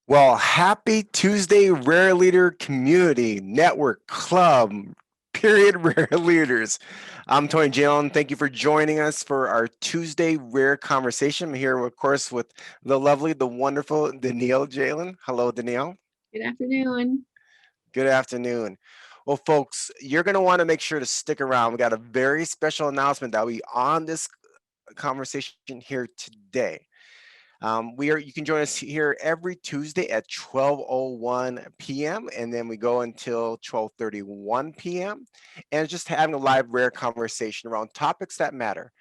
Well, happy Tuesday, Rare Leader Community Network Club, period, Rare Leaders. I'm Tony Jalen. Thank you for joining us for our Tuesday Rare Conversation. I'm here, of course, with the lovely, the wonderful Danielle Jalen. Hello, Danielle. Good afternoon. Good afternoon. Well, folks, you're going to want to make sure to stick around. We got a very special announcement that we on this conversation here today. You can join us here every Tuesday at 12:01 p.m. and then we go until 12:31 p.m. and it's just having a live, rare conversation around topics that matter.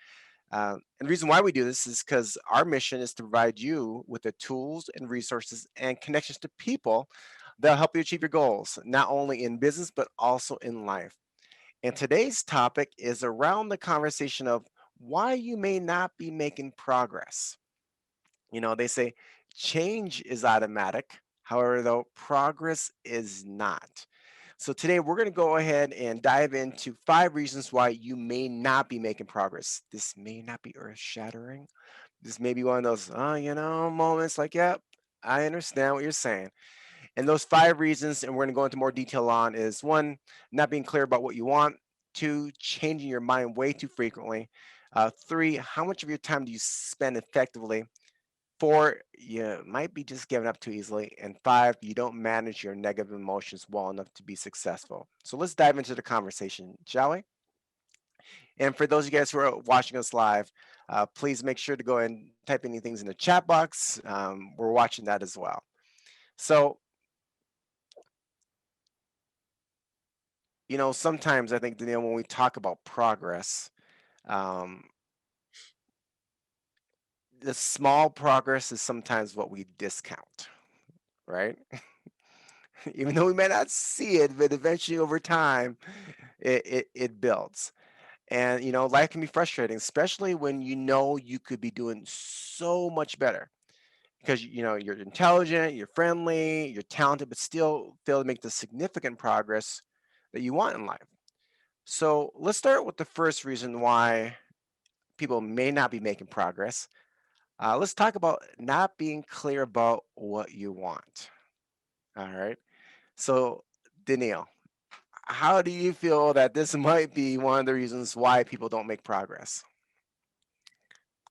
And the reason why we do this is because our mission is to provide you with the tools and resources and connections to people that'll help you achieve your goals, not only in business but also in life. And today's topic is around the conversation of why you may not be making progress. They say change is automatic. However, though, progress is not. So today we're going to go ahead and dive into 5 reasons why you may not be making progress. This may not be earth shattering. This may be one of those, moments like, yep, I understand what you're saying. And those 5 reasons, and we're going to go into more detail on, is one, not being clear about what you want. Two, changing your mind way too frequently. Three, how much of your time do you spend effectively? Four, you might be just giving up too easily. And five, you don't manage your negative emotions well enough to be successful. So let's dive into the conversation, shall we? And for those of you guys who are watching us live, please make sure to go and type any things in the chat box. We're watching that as well. So, sometimes I think, Danielle, when we talk about progress, um, the small progress is sometimes what we discount, right? Even though we may not see it, but eventually over time, it builds. And life can be frustrating, especially when you could be doing so much better because you're intelligent, you're friendly, you're talented, but still fail to make the significant progress that you want in life. So let's start with the first reason why people may not be making progress. Let's talk about not being clear about what you want. All right. So, Danielle, how do you feel that this might be one of the reasons why people don't make progress?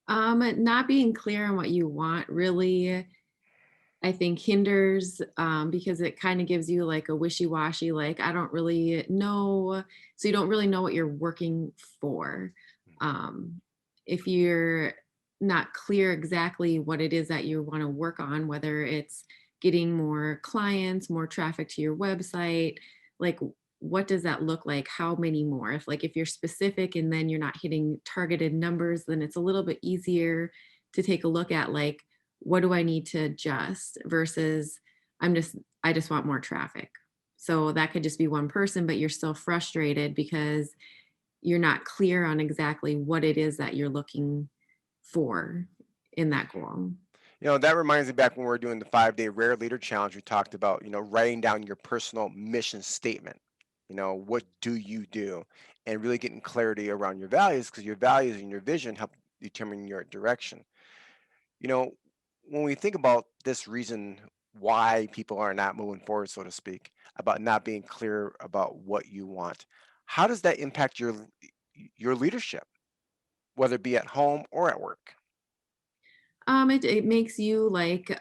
Not being clear on what you want really, I think, hinders because it kind of gives you like a wishy-washy, like, I don't really know. So you don't really know what you're working for. Um, if you're not clear exactly what it is that you want to work on, whether it's getting more clients, more traffic to your website, like what does that look like? How many more? If you're specific and then you're not hitting targeted numbers, then it's a little bit easier to take a look at, like, what do I need to adjust versus I'm just I just want more traffic. So that could just be one person, but you're still frustrated because you're not clear on exactly what it is that you're looking for in that goal. That reminds me back when we were doing the 5-day Rare Leader Challenge, we talked about, writing down your personal mission statement. What do you do? And really getting clarity around your values because your values and your vision help determine your direction. You know, when we think about this reason why people are not moving forward, so to speak, about not being clear about what you want, how does that impact your leadership, whether it be at home or at work? It makes you like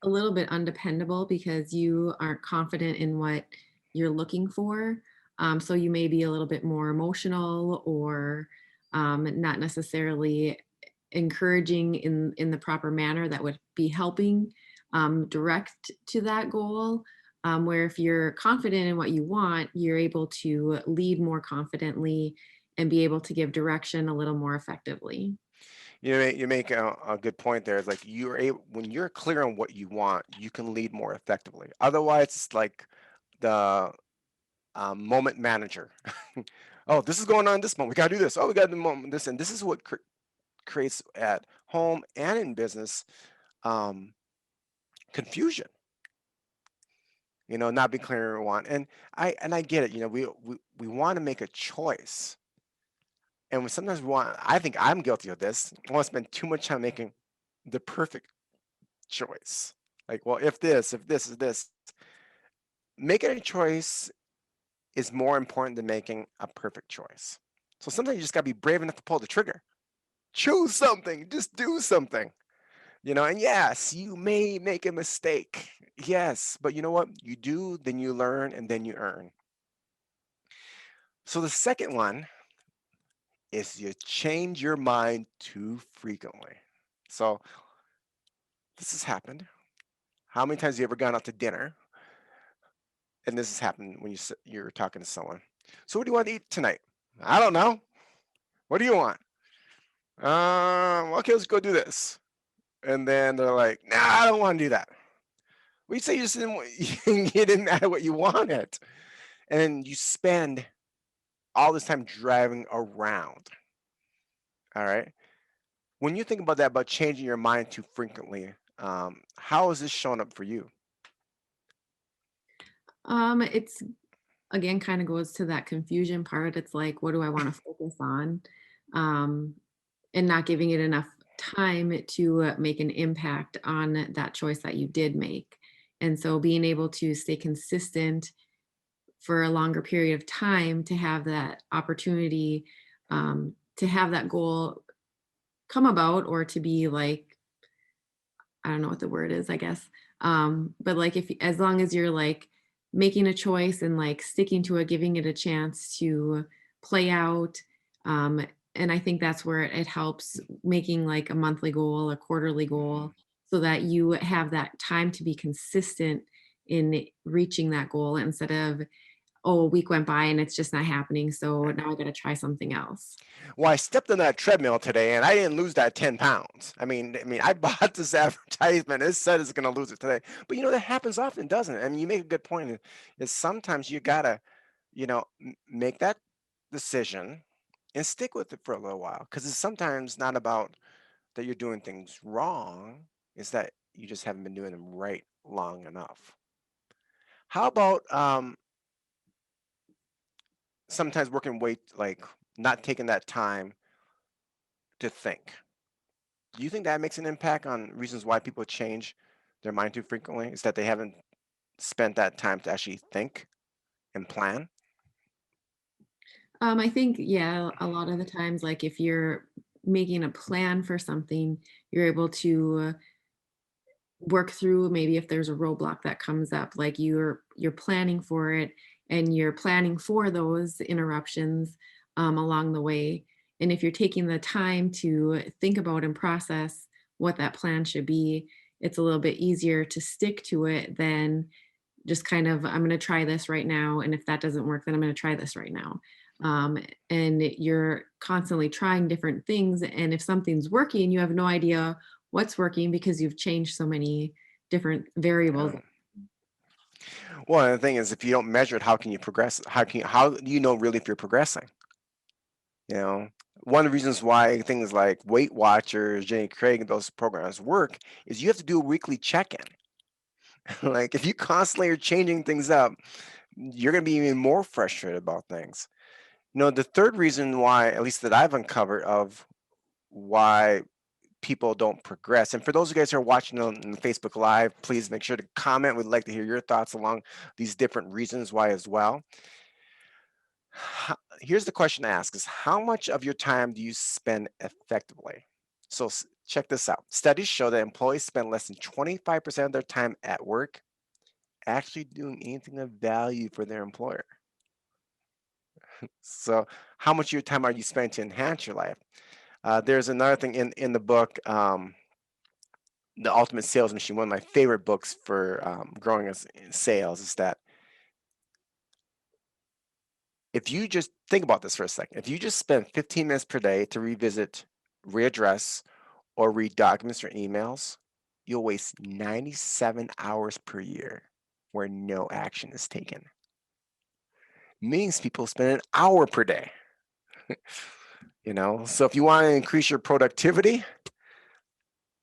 a little bit undependable because you aren't confident in what you're looking for. So you may be a little bit more emotional or not necessarily encouraging in the proper manner that would be helping direct to that goal. Where if you're confident in what you want, you're able to lead more confidently and be able to give direction a little more effectively. You make a good point there. It's like you're able when you're clear on what you want, you can lead more effectively. Otherwise, it's like the moment manager. Oh, this is going on this moment. We got to do this. Oh, we got to do moment this, and this is what creates at home and in business um, confusion. Not being clear on what we want, and I get it. We want to make a choice, and sometimes we want. I think I'm guilty of this. I want to spend too much time making the perfect choice. Like, well, if this is this, making a choice is more important than making a perfect choice. So sometimes you just got to be brave enough to pull the trigger. Choose something, just do something. And yes, you may make a mistake. Yes, but you know what? You do, then you learn, and then you earn. So the second one is you change your mind too frequently. So this has happened. How many times have you ever gone out to dinner and this has happened when you're talking to someone? So what do you want to eat tonight? I don't know. What do you want? Okay, let's go do this. And then they're like, nah, I don't want to do that. Well, you say you just didn't, you didn't have what you wanted. And then you spend all this time driving around. All right. When you think about that, about changing your mind too frequently, how is this showing up for you? It's again kind of goes to that confusion part. It's like, what do I want to focus on? Um, and not giving it enough time to make an impact on that choice that you did make. And so being able to stay consistent for a longer period of time to have that opportunity, to have that goal come about, or to be like, I don't know what the word is, I guess. But like, if as long as you're like making a choice and like sticking to it, giving it a chance to play out. Um, and I think that's where it helps making like a monthly goal, a quarterly Mhm. goal, so that you have that time to be consistent in reaching that goal instead of, oh, a week went by and it's just not happening. So now I got to try something else. Well, I stepped on that treadmill today and I didn't lose that 10 pounds. I mean, I bought this advertisement. It said it's going to lose it today. But that happens often, doesn't it? I mean, you make a good point. Is sometimes you got to, make that decision and stick with it for a little while. Because it's sometimes not about that you're doing things wrong, it's that you just haven't been doing them right long enough. How about sometimes working like not taking that time to think? Do you think that makes an impact on reasons why people change their mind too frequently? Is that they haven't spent that time to actually think and plan? I think, yeah, a lot of the times, like if you're making a plan for something, you're able to work through maybe if there's a roadblock that comes up, like you're planning for it and you're planning for those interruptions along the way. And if you're taking the time to think about and process what that plan should be, it's a little bit easier to stick to it than just kind of, I'm going to try this right now, and if that doesn't work, then I'm going to try this right now. um, and you're constantly trying different things, and if something's working, you have no idea what's working because you've changed so many different variables. Yeah. Well, and the thing is, if you don't measure it, how can you progress? How do you know really if you're progressing? You know, one of the reasons why things like Weight Watchers, Jenny Craig, and those programs work is you have to do a weekly check-in. Like if you constantly are changing things up, you're going to be even more frustrated about things. The third reason why, at least that I've uncovered of why people don't progress. And for those of you guys who are watching on Facebook Live, please make sure to comment. We'd like to hear your thoughts along these different reasons why as well. Here's the question to ask is how much of your time do you spend effectively? So check this out. Studies show that employees spend less than 25% of their time at work actually doing anything of value for their employer. So how much of your time are you spending to enhance your life? There's another thing in the book, The Ultimate Sales Machine, one of my favorite books for growing us in sales, is that if you just think about this for a second, if you just spend 15 minutes per day to revisit, readdress, or read documents or emails, you'll waste 97 hours per year where no action is taken. Means people spend an hour per day. So if you want to increase your productivity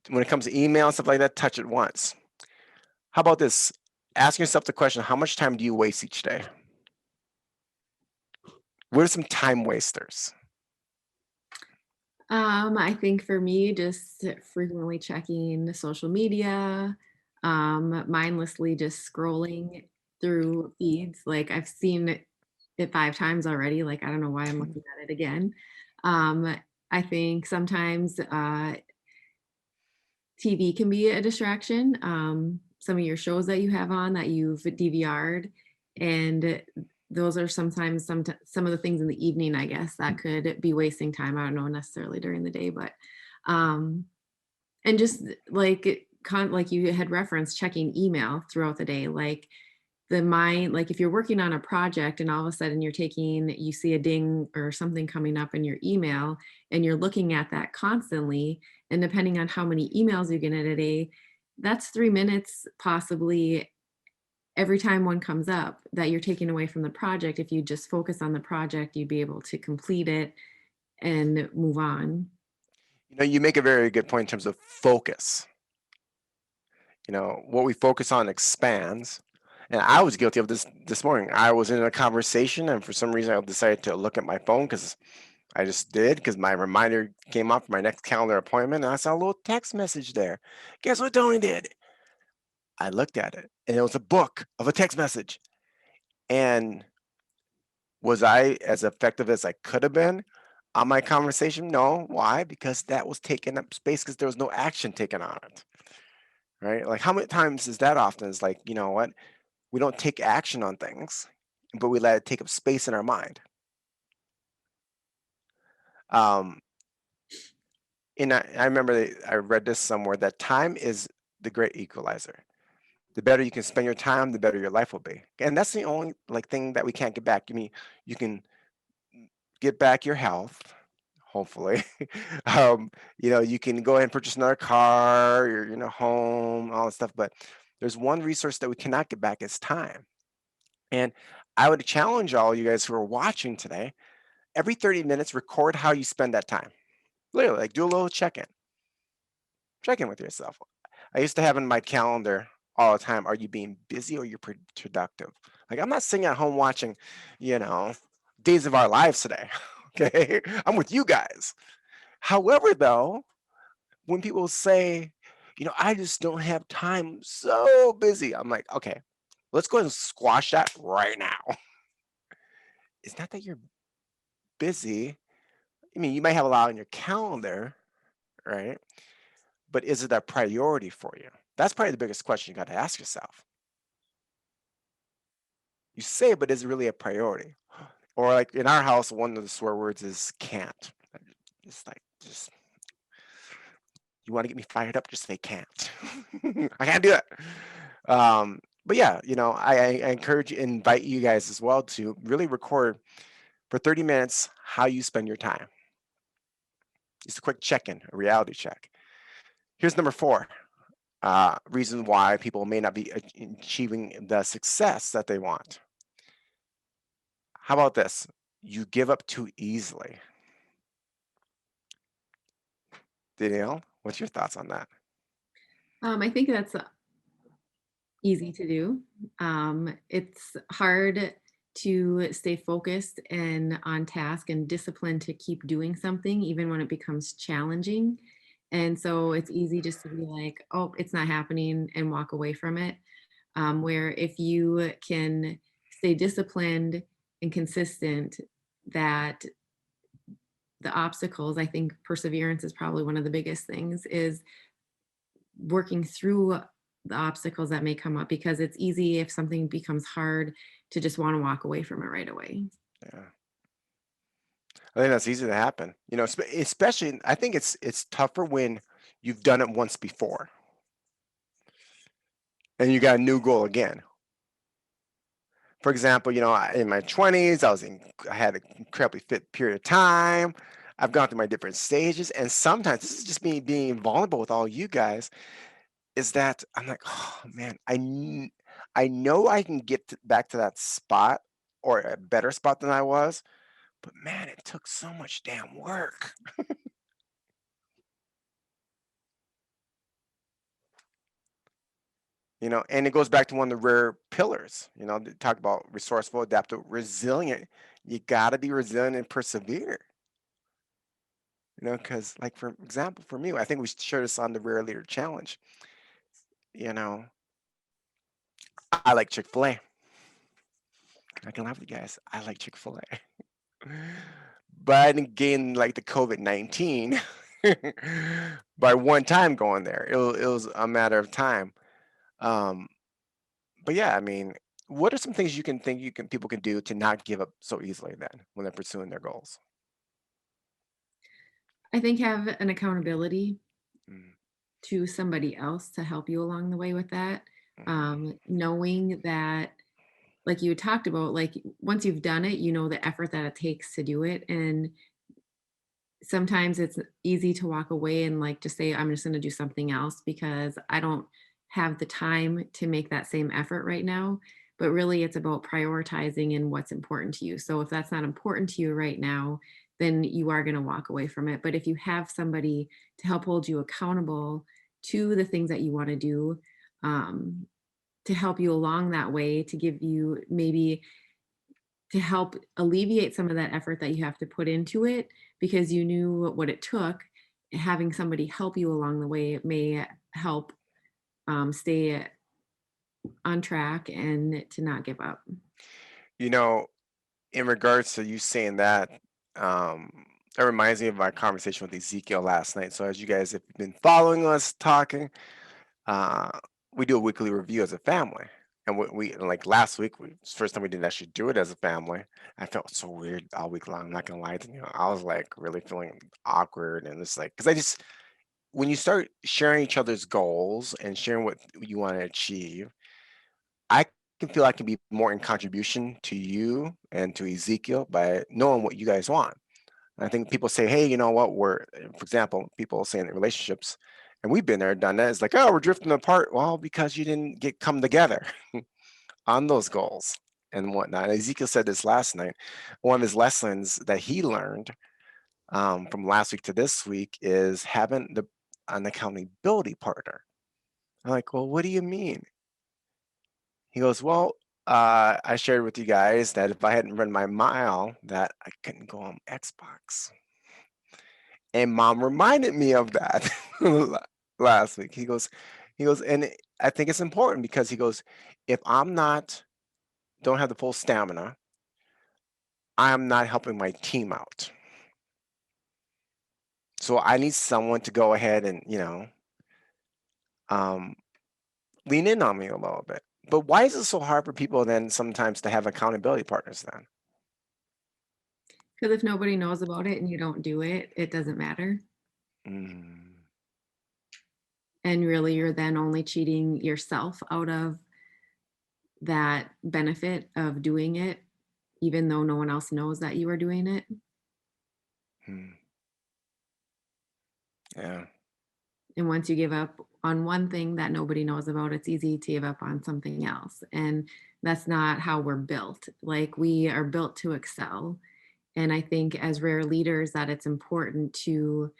when it comes to email and stuff like that, touch it once. How about this? Ask yourself the question, how much time do you waste each day? What are some time wasters? I think for me, just frequently checking social media, mindlessly just scrolling through feeds. Like I've seen it 5 times already. Like I don't know why I'm looking at it again. Um, I think sometimes TV can be a distraction. Some of your shows that you have on that you've DVR'd, and those are sometimes some of the things in the evening, I guess, that could be wasting time. I don't know necessarily during the day, but um, and just like you had referenced, checking email throughout the day, like the mind, like if you're working on a project and all of a sudden you see a ding or something coming up in your email and you're looking at that constantly, and depending on how many emails you get in a day, that's 3 minutes possibly every time one comes up that you're taking away from the project. If you just focus on the project, you'd be able to complete it and move on. You make a very good point in terms of focus. What we focus on expands. And I was guilty of this morning. I was in a conversation, and for some reason, I decided to look at my phone because I just did because my reminder came up for my next calendar appointment, and I saw a little text message there. Guess what Tony did? I looked at it, and it was a book of a text message. And was I as effective as I could have been on my conversation? No. Why? Because that was taking up space because there was no action taken on it. Right? Like, how many times is that often? It's like, you know what? We don't take action on things, but we let it take up space in our mind. Um, and I remember I read this somewhere that time is the great equalizer. The better you can spend your time, the better your life will be. And that's the only like thing that we can't get back. I mean, you can get back your health, hopefully. You can go ahead and purchase another car, your home, all that stuff. But there's one resource that we cannot get back, is time. And I would challenge all you guys who are watching today, every 30 minutes, record how you spend that time. Literally, like do a little check in with yourself. I used to have in my calendar all the time, are you being busy or you're productive? Like, I'm not sitting at home watching, you know, Days of Our Lives today. Okay. I'm with you guys. However, though, when people say, I just don't have time, I'm so busy. I'm like, okay, let's go ahead and squash that right now. It's not that you're busy. I mean, you might have a lot on your calendar, right? But is it a priority for you? That's probably the biggest question you got to ask yourself. You say, but is it really a priority? Or like in our house, one of the swear words is can't. It's like, just, you want to get me fired up, just say can't. I can't do that. But yeah, I encourage, invite you guys as well to really record for 30 minutes how you spend your time. Just a quick check-in, a reality check. Here's number 4. Reason why people may not be achieving the success that they want. How about this? You give up too easily. Danielle, what's your thoughts on that? I think that's easy to do. It's hard to stay focused and on task and disciplined to keep doing something, even when it becomes challenging. And so it's easy just to be like, oh, it's not happening and walk away from it. Where if you can stay disciplined and consistent, that the obstacles, I think perseverance is probably one of the biggest things, is working through the obstacles that may come up, because it's easy if something becomes hard to just want to walk away from it right away. Yeah, I think that's easy to happen. Especially I think it's tougher when you've done it once before and you got a new goal again. For example, in my 20s, I had an incredibly fit period of time. I've gone through my different stages, and sometimes this is just me being vulnerable with all you guys. Is that I'm like, oh man, I know I can get back to that spot or a better spot than I was, but man, it took so much damn work. And it goes back to one of the rare pillars. They talk about resourceful, adaptive, resilient. You got to be resilient and persevere. Because like for example, for me, I think we shared this on the Rare Leader Challenge. You know, I like Chick-fil-A. I can laugh with you guys. I like Chick-fil-A. But I didn't gain like the COVID-19 by one time going there. It was a matter of time. Um, but yeah, I mean, what are some things you can people can do to not give up so easily then when they're pursuing their goals? I think have an accountability Mm, to somebody else to help you along the way with that. mhm. Knowing that, like you had talked about, like once you've done it, you know the effort that it takes to do it. And sometimes it's easy to walk away and like just say, I'm just going to do something else because I don't have the time to make that same effort right now. But really, it's about prioritizing and what's important to you. So if that's not important to you right now, then you are going to walk away from it. But if you have somebody to help hold you accountable to the things that you want to do, um, to help you along that way, to give you maybe to help alleviate some of that effort that you have to put into it because you knew what it took. Having somebody help you along the way may help stay on track and to not give up. You know, in regards to you saying that, it reminds me of my conversation with Ezekiel last night. So as you guys have been following us talking, uh, we do a weekly review as a family. And we like last week, it's the first time we didn't actually do it as a family. I felt so weird all week long. I'm not gonna lie to you. I was like really feeling awkward and it's like because I just when you start sharing each other's goals and sharing what you want to achieve, I can feel I can be more in contribution to you and to Ezekiel by knowing what you guys want. I think people say, hey, you know what? For example, people saying in relationships, and we've been there, done that. It's like, oh, we're drifting apart. Well, because you didn't get come together on those goals and whatnot. Ezekiel said this last night. One of his lessons that he learned from last week to this week is having an accountability partner. I'm like, well, what do you mean? He goes, well, I shared with you guys that if I hadn't run my mile, that I couldn't go on Xbox. And mom reminded me of that last week. He goes, and I think it's important because he goes, if I'm not, don't have the full stamina, I'm not helping my team out. So I need someone to go ahead and, um, lean in on me a little bit. But why is it so hard for people then sometimes to have accountability partners then? Because if nobody knows about it and you don't do it, it doesn't matter. Mm, And really, you're then only cheating yourself out of that benefit of doing it, even though no one else knows that you are doing it. mm, yeah, And once you give up on one thing that nobody knows about, it's easy to give up on something else. And that's not how we're built. Like we are built to excel. And I think as rare leaders that it's important to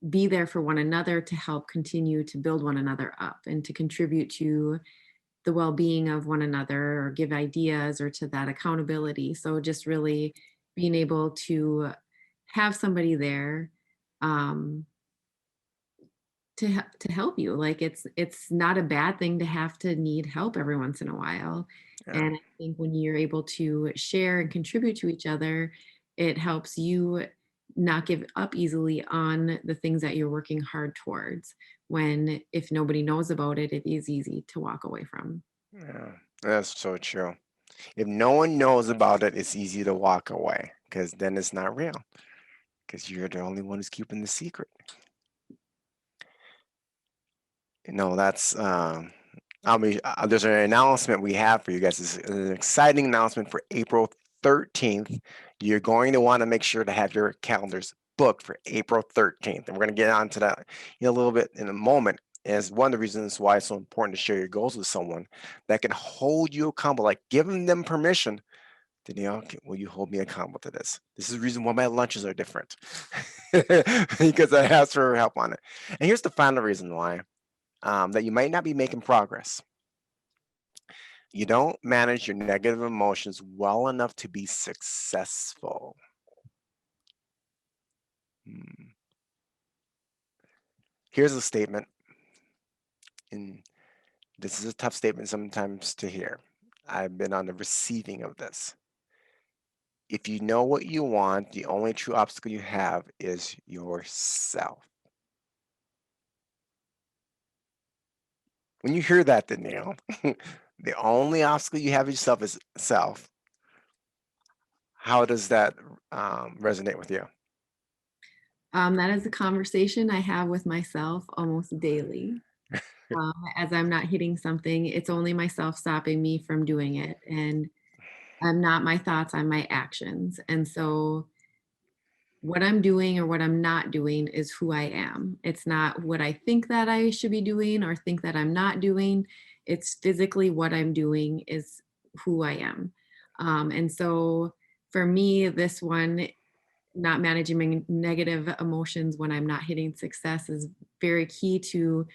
be there for one another to help continue to build one another up and to contribute to the well-being of one another or give ideas or to that accountability. So just really being able to have somebody there um, to help you. Like it's not a bad thing to have to need help every once in a while. yeah, And I think when you're able to share and contribute to each other, it helps you not give up easily on the things that you're working hard towards. When if nobody knows about it, it is easy to walk away from. yeah. That's so true. If no one knows about it, it's easy to walk away because then it's not real because you're the only one who's keeping the secret. That's there's an announcement we have for you guys. It's an exciting announcement for April 13th. You're going to want to make sure to have your calendars booked for April 13th. And we're going to get onto that in a little bit in a moment. As one of the reasons why it's so important to share your goals with someone that can hold you accountable, like giving them permission. Danielle, will you hold me accountable to this? This is the reason why my lunches are different because I asked for her help on it. And here's the final reason why that you might not be making progress. You don't manage your negative emotions well enough to be successful. Hmm. Here's a statement, and This is a tough statement sometimes to hear. I've been on the receiving of this. If you know what you want, the only true obstacle you have is yourself. When you hear that, Danielle, the only obstacle you have yourself is self. How does that resonate with you? That is a conversation I have with myself almost daily. As I'm not hitting something, it's only myself stopping me from doing it. And I'm not my thoughts, I'm my actions. And so what I'm doing or what I'm not doing is who I am. It's not what I think that I should be doing or think that I'm not doing. It's physically what I'm doing is who I am. And so for me, this one, not managing my negative emotions when I'm not hitting success is very key to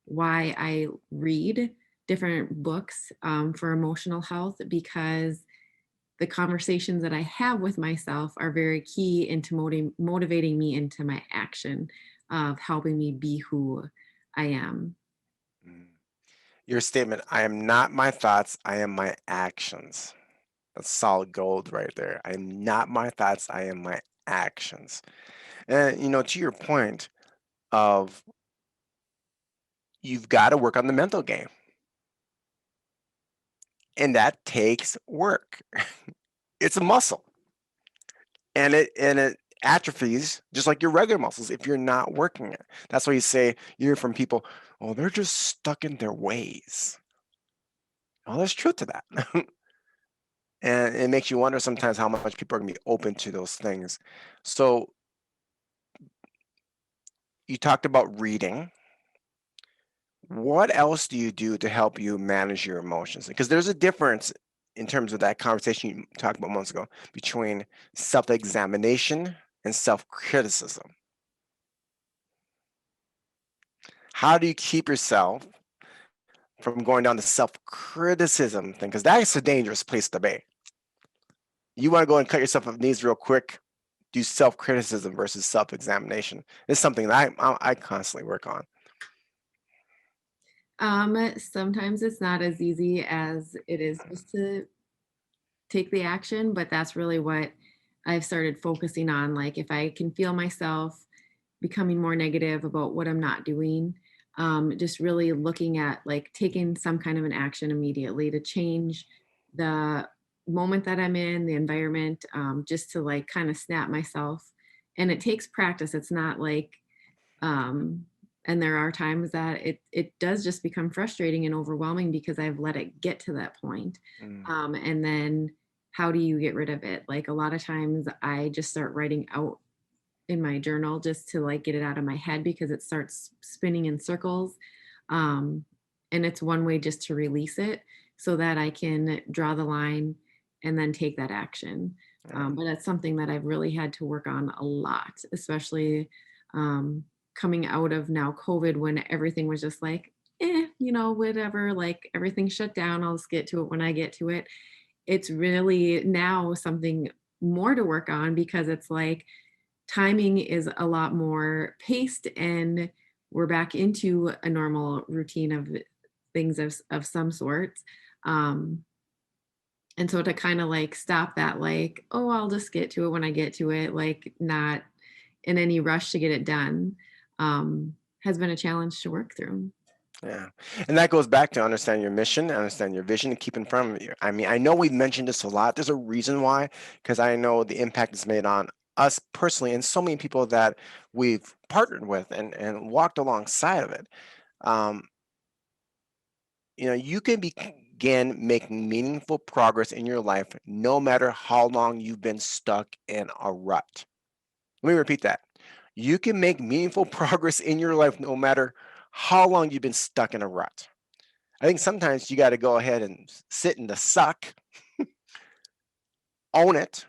why I read different books for emotional health because the conversations that I have with myself are very key into motivating me into my action of helping me be who I am. Mm. Your statement, I am not my thoughts, I am my actions. That's solid gold right there. I am not my thoughts, I am my actions. And, to your point of you've got to work on the mental game, and that takes work. It's a muscle, and it atrophies just like your regular muscles if you're not working it. That's why you hear from people, oh, they're just stuck in their ways. Well, there's truth to that. And it makes you wonder sometimes how much people are going to be open to those things. So you talked about reading. What else do you do to help you manage your emotions? Because there's a difference in terms of that conversation you talked about months ago between self-examination and self-criticism. How do you keep yourself from going down the self-criticism thing? Because that's a dangerous place to be. You want to go and cut yourself at knees real quick, do self-criticism versus self-examination. It's something that I constantly work on. Sometimes it's not as easy as it is just to take the action, but that's really what I've started focusing on. Like if I can feel myself becoming more negative about what I'm not doing, just really looking at like taking some kind of an action immediately to change the moment that I'm in, the environment, just to like kind of snap myself. And it takes practice. It's not like um and there are times that it does just become frustrating and overwhelming because I've let it get to that point. Mm, And then how do you get rid of it? Like a lot of times I just start writing out in my journal just to like get it out of my head because it starts spinning in circles. Um, and it's one way just to release it so that I can draw the line and then take that action. yeah. But that's something that I've really had to work on a lot, especially um, coming out of now COVID when everything was just like, whatever, like everything shut down. I'll just get to it when I get to it. It's really now something more to work on because it's like, timing is a lot more paced and we're back into a normal routine of things of some sorts. Um, and so to kind of like stop that, like, oh, I'll just get to it when I get to it, like not in any rush to get it done, has been a challenge to work through. Yeah. And that goes back to understand your mission, understand your vision, and keep in front of you. I mean, I know we've mentioned this a lot. There's a reason why, because I know the impact it's made on us personally and so many people that we've partnered with and walked alongside of it. Um, you can begin making meaningful progress in your life no matter how long you've been stuck in a rut. Let me repeat that. You can make meaningful progress in your life no matter how long you've been stuck in a rut. I think sometimes you got to go ahead and sit in the suck, own it.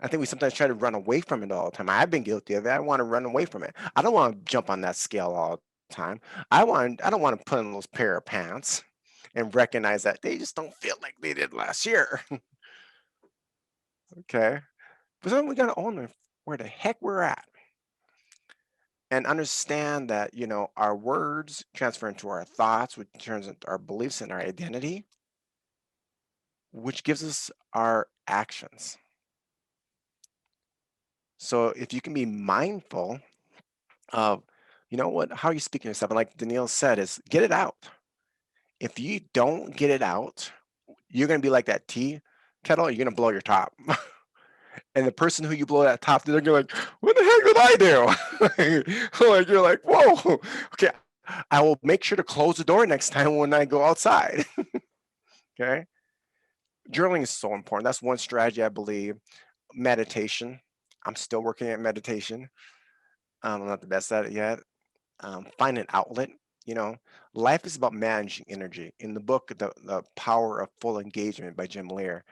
I think we sometimes try to run away from it all the time. I've been guilty of it. I want to run away from it. I don't want to jump on that scale all the time. I don't want to put on those pair of pants and recognize that they just don't feel like they did last year. Okay. But then we got to own where the heck we're at. and understand that, our words transfer into our thoughts, which turns into our beliefs and our identity, which gives us our actions. So if you can be mindful of, how you speak to yourself, and like Danielle said, is get it out. If you don't get it out, you're gonna be like that tea kettle, you're gonna blow your top. And the person who you blow that top to, they're gonna like, what the heck did I do? Like you're like, whoa, okay. I will make sure to close the door next time when I go outside. Okay. Journaling is so important. That's one strategy I believe. Meditation. I'm still working at meditation. I'm not the best at it yet. Find an outlet. You know, Life is about managing energy. In the book, the Power of Full Engagement by Jim Lear,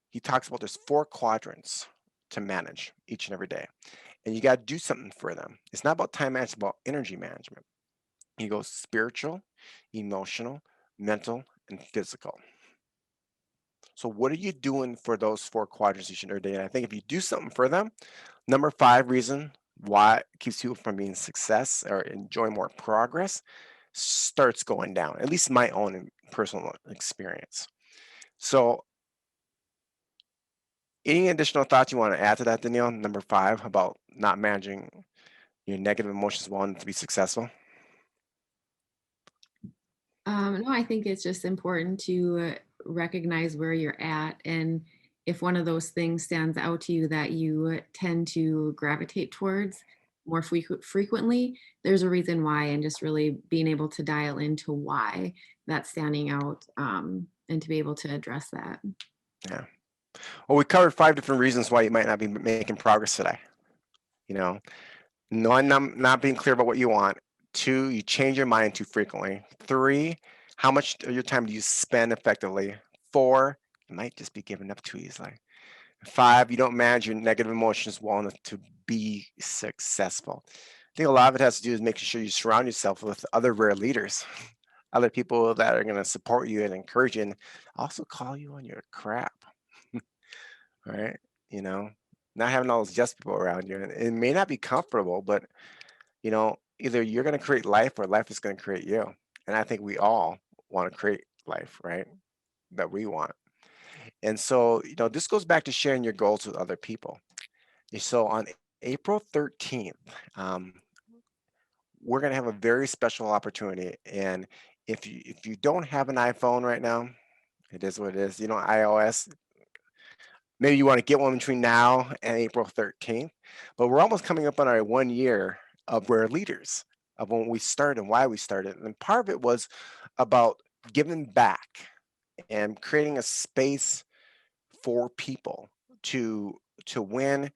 he talks about there's four quadrants to manage each and every day, and you got to do something for them. It's not about time management; it's about energy management. He goes spiritual, emotional, mental, and physical. So, what are you doing for those four quadrants each and every day? And I think if you do something for them, number five reason why it keeps you from being success or enjoying more progress starts going down, at least my own personal experience. So, any additional thoughts you want to add to that, Danielle? Number five about not managing your negative emotions well to be successful. No, I think it's just important to recognize where you're at. And if one of those things stands out to you that you tend to gravitate towards more frequently, there's a reason why, and just really being able to dial into why that's standing out, and to be able to address that. Yeah. Well, we covered five different reasons why you might not be making progress today. You know, One, not being clear about what you want. Two, you change your mind too frequently. Three, how much of your time do you spend effectively? Four, you might just be giving up too easily. Five, you don't manage your negative emotions well enough to be successful. I think a lot of it has to do with making sure you surround yourself with other rare leaders, other people that are going to support you and encourage you and also call you on your crap, right? You know, Not having all those yes people around you. And it may not be comfortable, but either you're going to create life or life is going to create you. And I think we all want to create life, right? That we want. And so, this goes back to sharing your goals with other people. So on April 13th, we're going to have a very special opportunity. And if you don't have an iPhone right now, it is what it is. iOS, maybe you want to get one between now and April 13th. But we're almost coming up on our 1 year of Rare Leaders, of when we started and why we started. And part of it was about giving back and creating a space for people to win,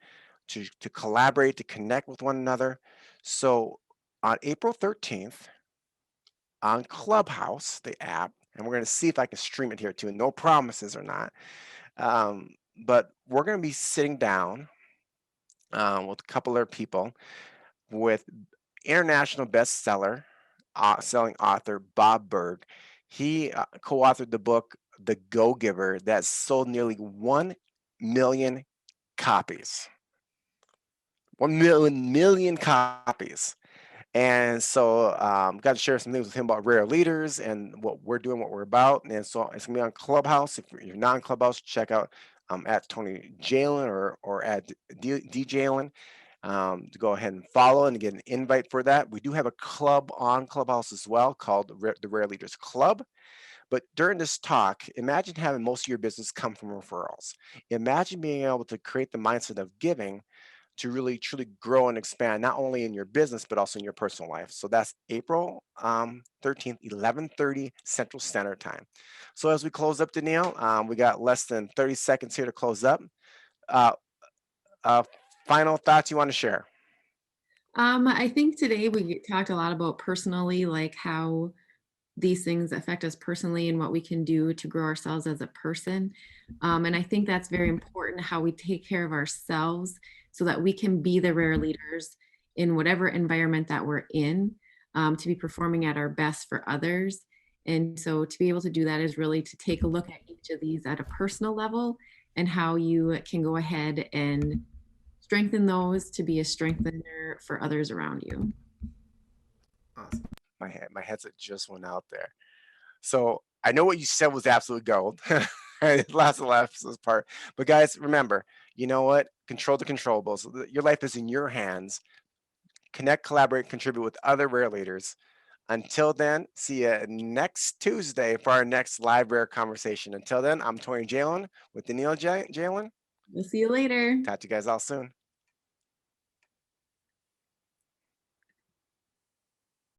to collaborate, to connect with one another. So on April 13th, on Clubhouse, the app, and we're going to see if I can stream it here too. No promises or not. But we're going to be sitting down with a couple of people with international bestseller selling author Bob Berg. He co-authored the book The Go Giver that sold nearly 1 million copies. 1 million copies. And so got to share some things with him about rare leaders and what we're doing, what we're about. And so it's gonna be on Clubhouse. If you're not on Clubhouse, check out at Tony Jalen or at D Jalen to go ahead and follow and get an invite for that. We do have a club on Clubhouse as well called the Rare Leaders Club. But during this talk, imagine having most of your business come from referrals. Imagine being able to create the mindset of giving to really truly grow and expand not only in your business but also in your personal life. So that's April 13th, 11:30 Central Standard Time. So as we close up, Danielle, we got less than 30 seconds here to close up. Uh, uh, Final thoughts you want to share? I think today we talked a lot about personally, like how these things affect us personally and what we can do to grow ourselves as a person. And I think that's very important how we take care of ourselves so that we can be the rare leaders in whatever environment that we're in, to be performing at our best for others. And so to be able to do that is really to take a look at each of these at a personal level and how you can go ahead and strengthen those to be a strengthener for others around you. Awesome. My headset just went out there. So I know what you said was absolute gold. Last laughs this part. But guys, remember, you know what? Control the controllables. Your life is in your hands. Connect, collaborate, contribute with other rare leaders. Until then, see you next Tuesday for our next live rare conversation. Until then, I'm Tori Jalen with Daniil Jalen. We'll see you later. Talk to you guys all soon.